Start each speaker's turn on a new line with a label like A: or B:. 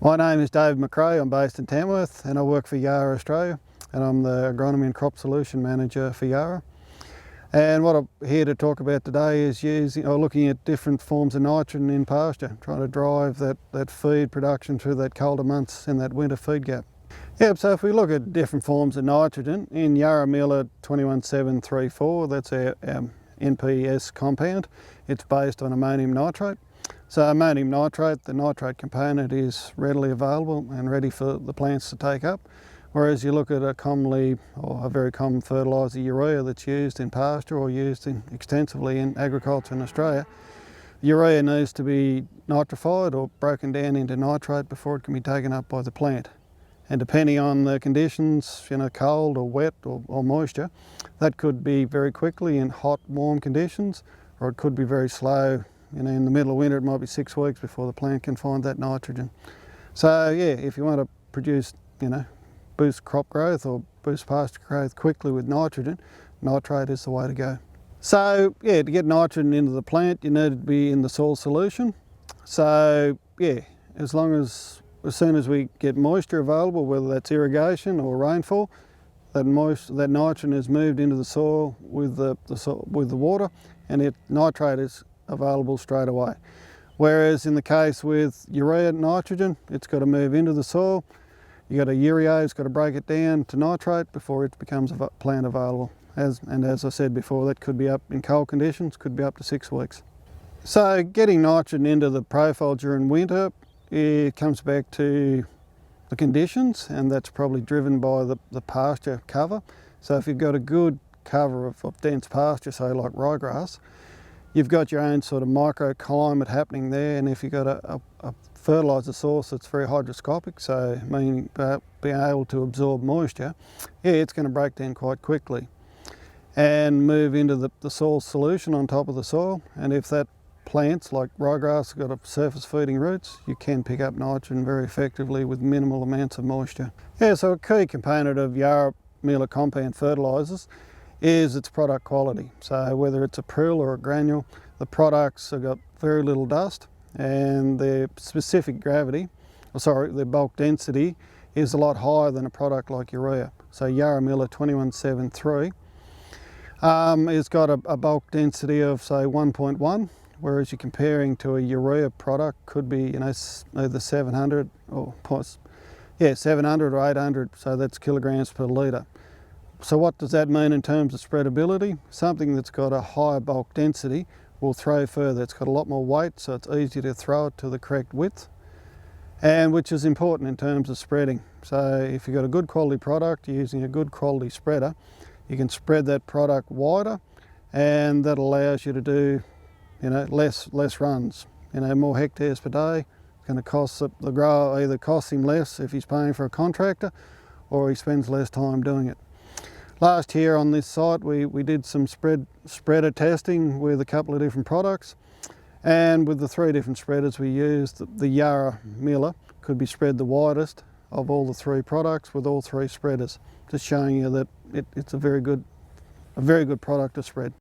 A: My name is David McRae. I'm based in Tamworth and I work for Yara Australia, and I'm the Agronomy and Crop Solution Manager for Yara. And what I'm here to talk about today is looking at different forms of nitrogen in pasture, trying to drive that feed production through that colder months in that winter feed gap. So if we look at different forms of nitrogen, in Yara Miller 21734, that's our NPS compound, it's based on ammonium nitrate. So ammonium nitrate, the nitrate component, is readily available and ready for the plants to take up. Whereas you look at a very common fertilizer, urea, that's used in pasture or used extensively in agriculture in Australia, urea needs to be nitrified or broken down into nitrate before it can be taken up by the plant. And depending on the conditions, cold or wet or moisture, that could be very quickly in hot, warm conditions, or it could be very slow. In the middle of winter, it might be 6 weeks before the plant can find that nitrogen. So if you want to produce, boost crop growth or boost pasture growth quickly with nitrogen, nitrate is the way to go. So to get nitrogen into the plant, you need to be in the soil solution. So as soon as we get moisture available, whether that's irrigation or rainfall, that nitrogen is moved into the soil with the water, and nitrate is available straight away. Whereas in the case with urea nitrogen, it's got to move into the soil. You got a urea, it's got to break it down to nitrate before it becomes plant available. As I said before, that could be up in cold conditions, could be up to 6 weeks. So getting nitrogen into the profile during winter, it comes back to the conditions, and that's probably driven by the pasture cover. So if you've got a good cover of dense pasture, say like ryegrass, you've got your own sort of microclimate happening there, and if you've got a fertiliser source that's very hygroscopic, so meaning being able to absorb moisture, it's going to break down quite quickly and move into the soil solution on top of the soil. And if that plants like ryegrass have got a surface feeding roots, you can pick up nitrogen very effectively with minimal amounts of moisture. So a key component of Yara Miller compound fertilisers is its product quality. So whether it's a prill or a granule, the products have got very little dust, and their specific their bulk density is a lot higher than a product like urea. So Yara Miller 21773 has got a bulk density of say 1.1, whereas you're comparing to a urea product could be either 700 or 700 or 800, so that's kilograms per litre. So what does that mean in terms of spreadability? Something that's got a higher bulk density will throw further. It's got a lot more weight, so it's easier to throw it to the correct width, and which is important in terms of spreading. So if you've got a good quality product, you're using a good quality spreader, you can spread that product wider, and that allows you to do less runs, more hectares per day. It's going to cost the grower, either cost him less if he's paying for a contractor, or he spends less time doing it. Last year on this site we did some spreader testing with a couple of different products, and with the 3 different spreaders we used, the Yara Miller could be spread the widest of all the 3 products with all 3 spreaders, just showing you that it's a very good product to spread.